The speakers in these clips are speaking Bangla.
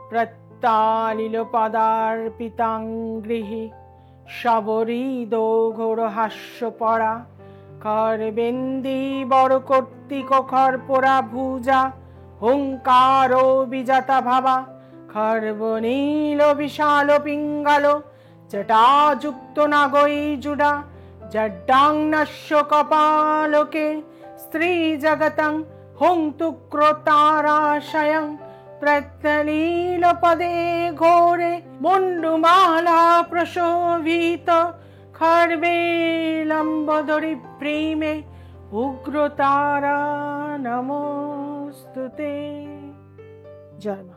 প্রত্যালিল পদার্পিতাং গৃহে শবরিদো ঘোর হাস্য পরা করবেন্দি বড় কর্তিক খরপোরা ভুজা হুঙ্কার বিজাতা ভাবা খর্বনীল বিশাল পিঙ্গাল জটাযুক্ত নাগৈ জুড়া জড্ডাং নশ্য কপালকে স্ত্রী জগতং হুংতু ক্রোতারাশয়ং প্রত্যলীল পদে ঘোরে মুন্ডুমালা প্রশোভিত খর্বে লম্বদরি প্রেমে উগ্রতারা নমস্তুতে। জয় মা।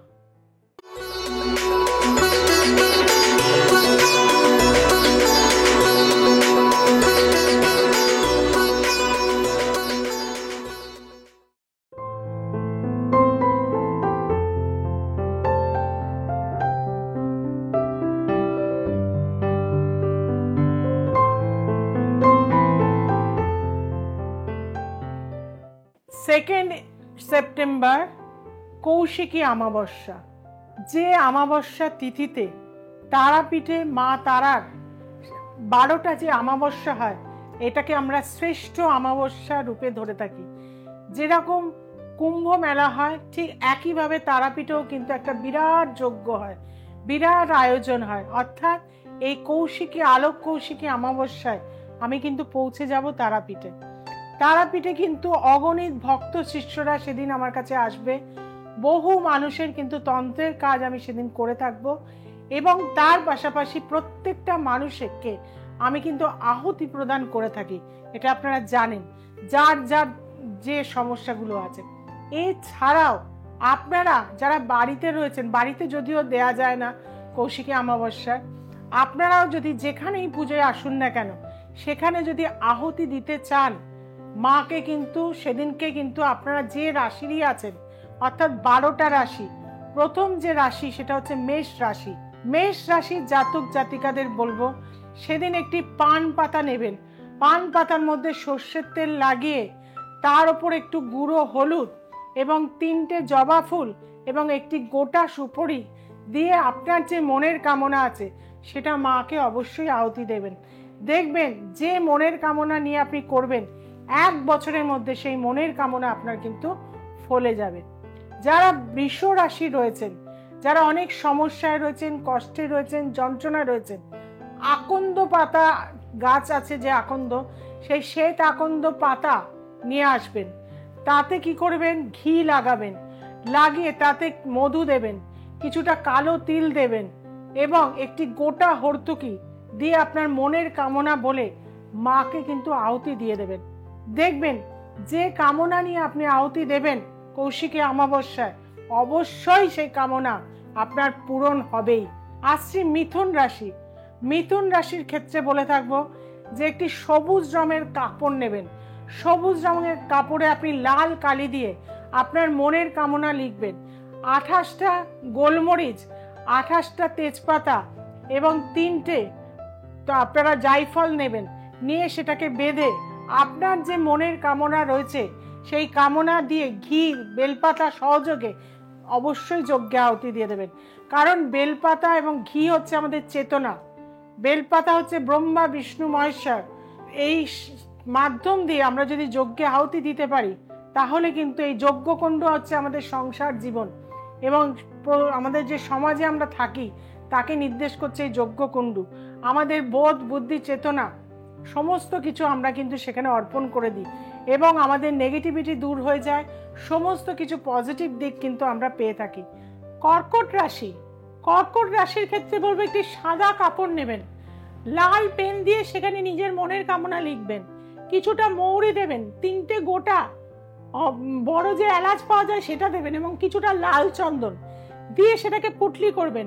Second September Kaushiki Amavasya. যে অমাবস্যা তিথিতে তারাপীঠে মা তারার 12টা যে অমাবস্যা হয়, এটাকে আমরা শ্রেষ্ঠ অমাবস্যা রূপে ধরে থাকি। যেরকম কুম্ভ মেলা হয়, ঠিক একইভাবে তারাপীঠেও কিন্তু একটা বিরাট যজ্ঞ হয়, বিরাট আয়োজন হয়। অর্থাৎ এই কৌশিকী আলোক কৌশিকী অমাবস্যায় আমি কিন্তু পৌঁছে যাব তারাপীঠে। তারাপীঠে কিন্তু অগণিত ভক্ত শিষ্যরা সেদিন আমার কাছে আসবে। বহু মানুষের কিন্তু তন্ত্রের কাজ আমি সেদিন করে থাকব, এবং তার পাশাপাশি প্রত্যেকটা মানুষকে আমি কিন্তু আহুতি প্রদান করে থাকি। এটা আপনারা জানেন, যার যার যে সমস্যাগুলো আছে। এছাড়াও আপনারা যারা বাড়িতে রয়েছেন, বাড়িতে যদিও দেয়া যায় না কৌশিকী অমাবস্যায়, আপনারাও যদি যেখানেই পুজোয় আসুন না কেন, সেখানে যদি আহুতি দিতে চান মাকে, কিন্তু সেদিনকে কিন্তু আপনারা যে রাশিরই আছেন, অর্থাৎ 12টা রাশি, প্রথম যে রাশি সেটা হচ্ছে মেষ রাশি। মেষ রাশির জাতক জাতিকাদের বলবো সেদিন একটি পান পাতা নেবেন। পান পাতার মধ্যে সর্ষের তেল লাগিয়ে তার উপর একটু গুঁড়ো হলুদ এবং 3টে জবা ফুল এবং একটি গোটা সুপারি দিয়ে আপনার যে মনের কামনা আছে সেটা মাকে অবশ্যই আহুতি দেবেন। দেখবেন যে মনের কামনা নিয়ে আপনি করবেন, 1 বছরের মধ্যে সেই মনের কামনা আপনার কিন্তু ফলে যাবে। যারা বৃষ রাশি রয়েছেন, যারা অনেক সমস্যায় রয়েছেন, কষ্টে রয়েছেন, যন্ত্রণা রয়েছেন, আকন্দ পাতা গাছ আছে, যে আকন্দ, সেই শ্বেত আকন্দ পাতা নিয়ে আসবেন। তাতে কি করবেন, ঘি লাগাবেন, লাগিয়ে তাতে মধু দেবেন, কিছুটা কালো তিল দেবেন এবং একটি গোটা হর্তুকি দিয়ে আপনার মনের কামনা বলে মাকে কিন্তু আহুতি দিয়ে দেবেন। দেখবেন যে কামনা নিয়ে আপনি আহুতি দেবেন কৌশিকী অমাবস্যায়, অবশ্যই সেই কামনা আপনার পূরণ হবেই। আসছি মিথুন রাশি। মিথুন রাশির ক্ষেত্রে বলে থাকবো যে একটি সবুজ রঙের কাপড় নেবেন। সবুজ রঙের কাপড়ে আপনি লাল কালি দিয়ে আপনার মনের কামনা লিখবেন। 28টা গোলমরিচ, 28টা তেজপাতা এবং 3টে তো আপনারা জায়ফল নেবেন, নিয়ে সেটাকে বেঁধে আপনার যে মনের কামনা রয়েছে সেই কামনা দিয়ে ঘি বেলপাতা সহযোগে অবশ্যই যজ্ঞে আহুতি দিয়ে দেবেন। কারণ বেলপাতা এবং ঘি হচ্ছে আমাদের চেতনা, বেলপাতা হচ্ছে ব্রহ্মা বিষ্ণু মহেশ্বর। এই মাধ্যম দিয়ে আমরা যদি যজ্ঞে আহুতি দিতে পারি, তাহলে কিন্তু এই যজ্ঞকুণ্ড হচ্ছে আমাদের সংসার জীবন এবং আমাদের যে সমাজে আমরা থাকি তাকে নির্দেশ করছে এই যজ্ঞকুণ্ড। আমাদের বোধ বুদ্ধি চেতনা সমস্ত কিছু আমরা কিন্তু সেখানে অর্পণ করে দিই এবং আমাদের নেগেটিভিটি দূর হয়ে যায়, সমস্ত কিছু পজিটিভ দিক কিন্তু আমরা পেয়ে থাকি। কর্কট রাশি। কর্কট রাশির ক্ষেত্রে বলবো একটি সাদা কাপড় নেবেন, লাল পেন দিয়ে সেখানে নিজের মনের কামনা লিখবেন, কিছুটা মৌরি দেবেন, 3টে গোটা বড় যে এলাচ পাওয়া যায় সেটা দেবেন এবং কিছুটা লাল চন্দন দিয়ে সেটাকে পুটলি করবেন।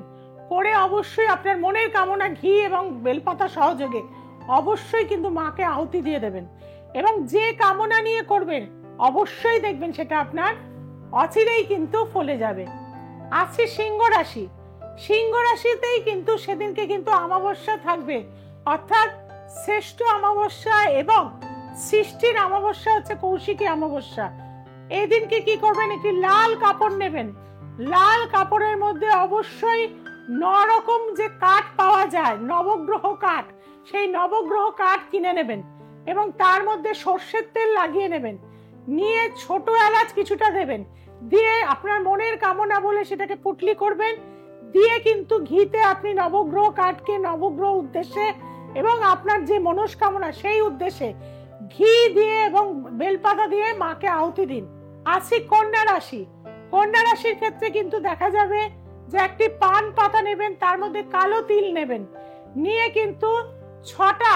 করে অবশ্যই আপনার মনের কামনা ঘি এবং বেলপাতা সহযোগে অবশ্যই কিন্তু মাকে আহুতি দিয়ে দেবেন এবং যে কামনা নিয়ে করবেন অবশ্যই দেখবেন সেটা আপনার অচিরেই কিন্তু ফলে যাবে। আসছে সিংহ রাশি। সিংহ রাশিতেই কিন্তু সেদিনকে কিন্তু অমাবস্যা থাকবে, অর্থাৎ শ্রেষ্ঠ অমাবস্যা এবং সৃষ্টির অমাবস্যা হচ্ছে কৌশিকী অমাবস্যা। এই দিনকে কি করবেন, একটি লাল কাপড় নেবেন, লাল কাপড়ের মধ্যে অবশ্যই 9 রকম যে কাঠ পাওয়া যায়, নবগ্রহ কাঠ, সেই নবগ্রহ কাঠ কিনে নেবেন এবং তার মধ্যে সর্ষের তেল লাগিয়ে নেবেন, নিয়ে ছোট এলাচ কিছুটা দেবেন, দিয়ে আপনার মনের কামনা বলে সেটাকে পুটলি করবেন, দিয়ে কিন্তু ঘিতে আপনি নবগ্রহ কাঠকে নবগ্রহ উদ্দেশ্যে এবং আপনার যে মনস্কামনা সেই উদ্দেশ্যে ঘি দিয়ে এবং বেলপাতা দিয়ে মাকে আহুতি দিন। আসি কন্যা রাশি। কন্যা রাশির ক্ষেত্রে কিন্তু দেখা যাবে যে একটি পান পাতা নেবেন, তার মধ্যে কালো তিল নেবেন, নিয়ে কিন্তু 6টা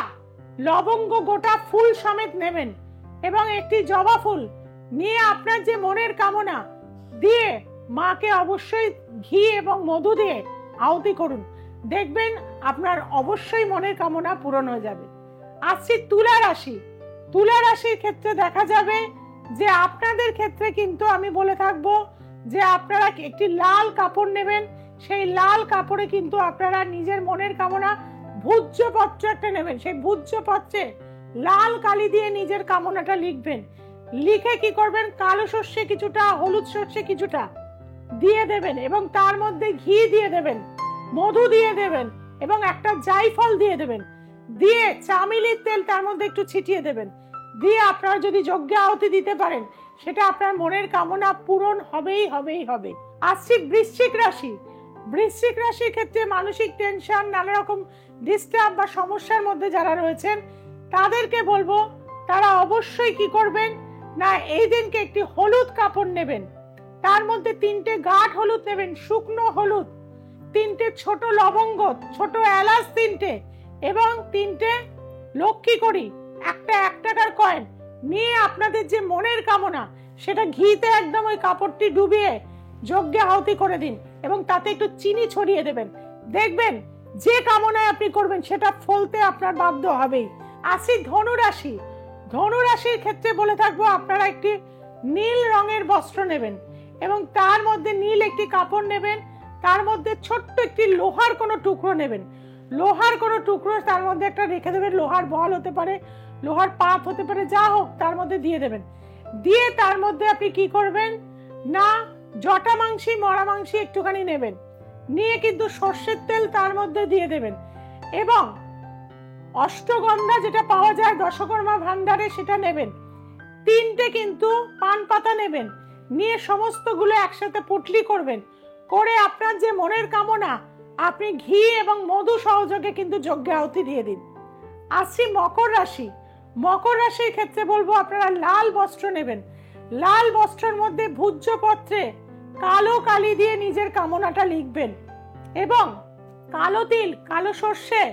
লবঙ্গ গোটা ফুল সমেত নেবেন এবং একটি জবা ফুল নিয়ে আপনার যে মনের কামনা দিয়ে মাকে অবশ্যই ঘি এবং মধু দিয়ে আহুতি করুন। দেখবেন আপনার অবশ্যই মনের কামনা পূরণ হয়ে যাবে। আসছি তুলা রাশি। তুলা রাশির ক্ষেত্রে দেখা যাবে যে আপনাদের ক্ষেত্রে কিন্তু আমি বলে থাকবো যে আপনারা একটি লাল কাপড় নেবেন, সেই লাল কাপড়ে কিন্তু আপনারা নিজের মনের কামনা ভূজ্যপত্র একটা নেবেন, সেই ভূজ্যপত্রে লাল কালি দিয়ে নিজের কামনাটা লিখবেন। লিখে কি করবেন, কালো সর্ষে কিছুটা, হলুদ সর্ষে কিছুটা দিয়ে দেবেন এবং তার মধ্যে ঘি দিয়ে দেবেন, মধু দিয়ে দেবেন এবং একটা জায়ফল দিয়ে দেবেন, দিয়ে চামেলির তেল তার মধ্যে একটু ছিটিয়ে দেবেন, দিয়ে আপনারা যদি যজ্ঞে আহুতি দিতে পারেন সেটা আপনার মনের কামনা পূরণ হবেই হবে। আসছি বৃশ্চিক রাশি। বৃশ্চিক রাশির ক্ষেত্রে মানসিক টেনশন, নানা রকম ডিস্টার্ব বা সমস্যার মধ্যে যারা রয়েছেন তাদেরকে বলবো তারা অবশ্যই কি করবেন না, এই দিনকে একটি হলুদ কাপড় নেবেন, তার মধ্যে 3টে গাঢ় হলুদ নেবেন, শুকনো হলুদ, 3টে ছোট লবঙ্গ, ছোট এলাচ 3টে এবং 3টে লক্ষ্মী করি, একটা 1 টাকার কয়েন নিয়ে আপনাদের যে মনের কামনা সেটা ঘিতে একদম ওই কাপড়টি ডুবিয়ে যজ্ঞে আহুতি করে দিন এবং তাতে একটু চিনি ছড়িয়ে দেবেন। দেখবেন যে কামনায় আপনি করবেন সেটা ফলতে আপনার বাধ্য হবেই। আসি ধনু রাশি। ধনু রাশির ক্ষেত্রে বলে থাকবো আপনারা একটি নীল রঙের বস্ত্র নেবেন এবং তার মধ্যে নীল একটি কাপড় নেবেন, তার মধ্যে ছোট্ট একটি লোহার কোনো টুকরো নেবেন, লোহার কোনো টুকরো তার মধ্যে একটা রেখে দেবেন, লোহার বল হতে পারে, লোহার পাত হতে পারে, যা হোক তার মধ্যে দিয়ে দেবেন। দিয়ে তার মধ্যে আপনি কি করবেন না, জটা মাংসি মরা মাংসি একটুখানি নেবেন, নিয়ে কিন্তু সর্ষের তেল তার মধ্যে দিয়ে দেবেন এবং অষ্টগন্ধা যেটা পাওয়া যায় দশকর্মা ভান্ডারে সেটা নেবেন, 3টে কিন্তু পান পাতা নেবেন, নিয়ে সমস্তগুলো একসাথে পুটলি করবেন, করে আপনার যে মনের কামনা আপনি ঘি এবং মধু সহযোগে কিন্তু যজ্ঞে আহুতি দিয়ে দিন। আসছি মকর রাশি। মকর রাশির ক্ষেত্রে বলবো আপনারা লাল বস্ত্র নেবেন, লাল বস্ত্রের মধ্যে ভূজ্যপত্রে কালো কালি দিয়ে নিজের কামনাটা লিখবেন এবং কালো তিল, কালো সর্ষে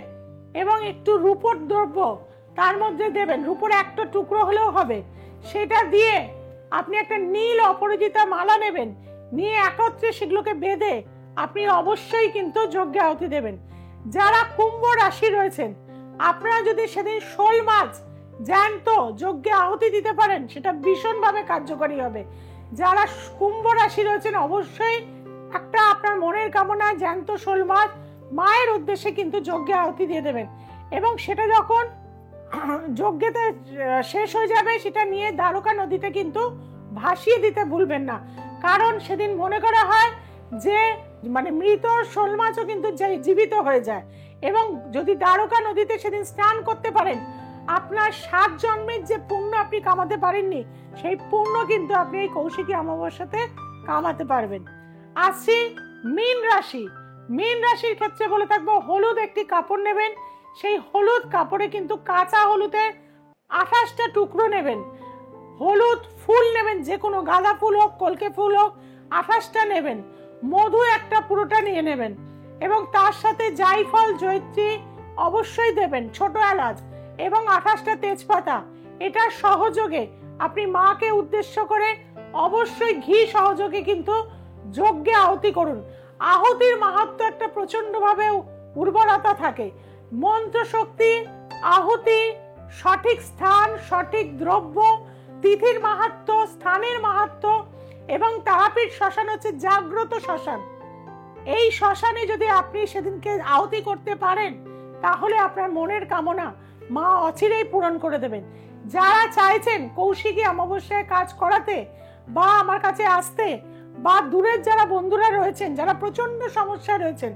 এবং একটু রূপোর দ্রব্য তার মধ্যে দেবেন, রূপোর একটা টুকরো হলেও হবে, সেটা দিয়ে আপনি একটা নীল অপরাজিতা মালা নেবেন, নিয়ে একত্রে সেগুলোকে বেঁধে আপনি অবশ্যই কিন্তু যজ্ঞে আহুতি দেবেন। যারা কুম্ভ রাশি রয়েছেন আপনারা যদি সেদিন শোল মাছ জ্যান্ত যজ্ঞে আহুতি দিতে পারেন সেটা ভীষণভাবে কার্যকরী হবে। যারা কুম্ভ রাশি রয়েছেন অবশ্যই একটা আপনার মনের কামনা জ্যান্ত শোল মাছ মায়ের উদ্দেশ্যে কিন্তু যজ্ঞে আহুতি দিয়ে দেবেন এবং সেটা যখন যজ্ঞেতে শেষ হয়ে যাবে সেটা নিয়ে দ্বারকা নদীতে কিন্তু ভাসিয়ে দিতে ভুলবেন না, কারণ সেদিন মনে করা হয় যে মানে মৃত শোল মাছও কিন্তু জীবিত হয়ে যায় এবং যদি দ্বারকা নদীতে সেদিন স্নান করতে পারেন আপনার 7 জন্মের যে পুণ্য আপনি কামাতে পারেননি সেই পুণ্য কিন্তু আপনি এই কৌশিকী অমাবস্যাতে কামাতে পারবেন। আসছি মীন রাশি। মীন রাশির ক্ষেত্রে বলে থাকবো হলুদ একটি কাপড় নেবেন, সেই হলুদ কাপড়ে কিন্তু কাঁচা হলুদের 28টা টুকরো নেবেন, হলুদ ফুল নেবেন, যে কোনো গাঁদা ফুল হোক কলকে ফুল হোক 28টা নেবেন, মধু একটা পুরোটা নিয়ে নেবেন এবং তার সাথে জায়ফল জয়ত্রী অবশ্যই দেবেন, ছোট এলাচ এবং 28টা তেজপাতা। এটা সহযোগে আপনি মাকে উদ্দেশ্য করে অবশ্যই ঘি সহযোগে কিন্তু যজ্ঞে আহুতি করুন। আহুতির মাহাত্ম্য একটা প্রচন্ডভাবে উর্বরতা থাকে, মন্ত্র শক্তি, আহুতি, সঠিক স্থান, সঠিক দ্রব্য, তিথির মাহাত্ম্য, স্থানের মাহাত্ম্য এবং তারাপীঠ শ্মশান হচ্ছে জাগ্রত শ্মশান। এই শ্মশানে যদি আপনি সেদিনকে আহুতি করতে পারেন তাহলে আপনার মনের কামনা মা অচিরেই পূরণ করে দেবেন। যারা চাইছেন কৌশিকী অমাবস্যায় কাজ করাতে বা আমার কাছে আসতে বা দূরের যারা বন্ধুরা রয়েছেন, যারা প্রচন্ড সমস্যায় রয়েছেন,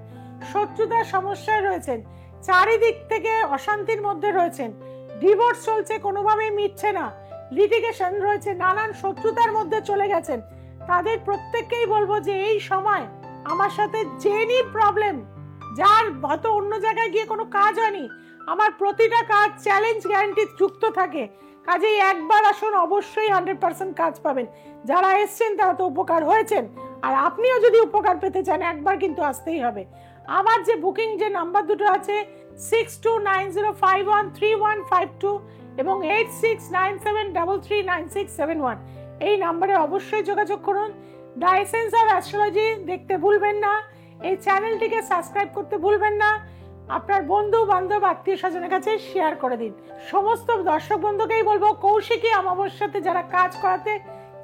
শত্রুতার সমস্যায় রয়েছেন, চারিদিক থেকে অশান্তির মধ্যে রয়েছেন, ডিভোর্স চলছে, কোনোভাবেই মিটছে না, লিটিগেশন রয়েছে, নানান শত্রুতার মধ্যে চলে গেছেন, তাদের প্রত্যেককেই বলবো যে এই সময় আমার সাথে জেনি প্রবলেম, যার হয়তো অন্য জায়গায় গিয়ে কোনো কাজ হয়নি, আমার প্রতিটা কাজ চ্যালেঞ্জ গ্যারান্টি যুক্ত থাকে, কাজেই একবার আসুন, অবশ্যই 100% কাজ পাবেন। যারা এসছেন তারা তো উপকার হয়েছেন, আর আপনিও যদি উপকার পেতে চান একবার কিন্তু আসতেই হবে। আমার যে বুকিং যে নাম্বার দুটো আছে 6290513152 এবং 8697339671, এই নাম্বারে অবশ্যই যোগাযোগ করুন। দ্য এসেন্স অফ অ্যাস্ট্রোলজি দেখতে ভুলবেন না, এই চ্যানেলটিকে সাবস্ক্রাইব করতে ভুলবেন না, আপনার বন্ধু বান্ধব আত্মীয় স্বজনের কাছে শেয়ার করে দিন। সমস্ত দর্শক বন্ধুকেই বলবো, কৌশিকী অমাবস্যাতে যারা কাজ করাতে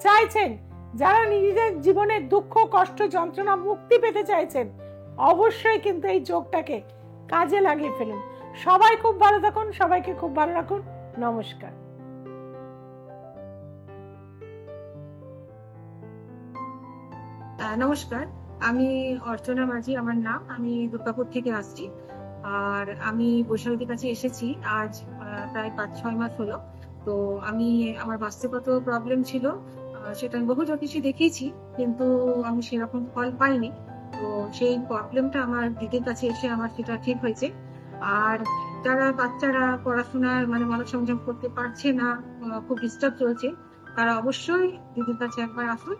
চাইছেন, যারা নিজেদের জীবনের দুঃখ কষ্ট যন্ত্রণা মুক্তি পেতে চাইছেন, অবশ্যই কিন্তু এই যোগটাকে কাজে লাগিয়ে ফেলুন। সবাই খুব ভালো থাকুন, সবাইকে খুব ভালো রাখুন। নমস্কার। নমস্কার, আমি অর্চনা মাঝি আমার নাম। আমি দুর্গাপুর থেকে আসছি, আর আমি বৈশাখীর কাছে এসেছি আজ প্রায় 5-6 মাস হলো। তো আমি আমার বাস্তবগত প্রবলেম ছিল, সেটা আমি বহু জ্যোতিষী দেখিয়েছি, কিন্তু আমি সেরকম ফল পাইনি। তো সেই প্রবলেমটা আমার দিদির কাছে এসে আমার সেটা ঠিক হয়েছে। আর যারা বাচ্চারা পড়াশোনার মনোসংযোগ করতে পারছে না, খুব ডিস্টার্ব চলছে, তারা অবশ্যই দিদির কাছে একবার আসুন,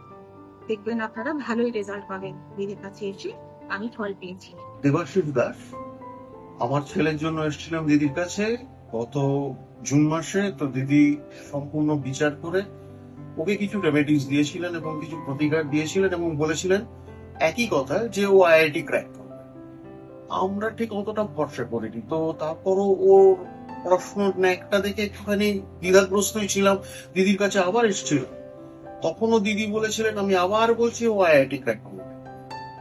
দেখবেন আপনারা ভালোই রেজাল্ট পাবেন। দিদির কাছে এসে আমি ফল পেয়েছি। দেবাশিস দাস, আমার ছেলের জন্য এসেছিলাম দিদির কাছে গত জুন মাসে। তো দিদি সম্পূর্ণ বিচার করে ওকে কিছু রেমেডিস দিয়েছিলেন এবং কিছু প্রতিকার দিয়েছিলেন এবং বলেছিলেন একই কথা যে ও আইআইটি ক্র্যাক করবে। আমরা ঠিক অতটা ভরসা করিনি। তো তারপরও ওর পড়াশোনার ন্যাকটা দেখে একটুখানি দ্বিধাগ্রস্তই ছিলাম। দিদির কাছে আবার এসেছিল, তখনও দিদি বলেছিলেন, আমি আবার বলছি ও আইআইটি ক্র্যাক করবে।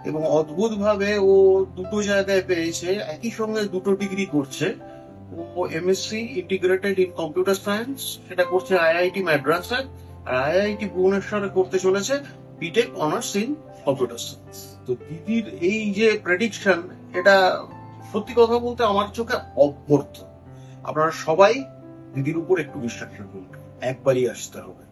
এবং অদ্ভুত ভাবে ও দুটো জায়গায় পেয়েছে, একই সঙ্গে দুটো ডিগ্রি করছে। ও MSc integrated in computer science, সেটা করছে আইআইটি মাদ্রাসে, আর আইআইটি ভুবনেশ্বরে করতে চলেছে BTech honours in computer science. তো দিদির এই যে প্রেডিকশন, এটা সত্যি কথা বলতে আমার চোখে অভ্যর্থ। আপনারা সবাই দিদির উপর একটু বিশ্বাস রাখুন, একবারই আসতে হবে।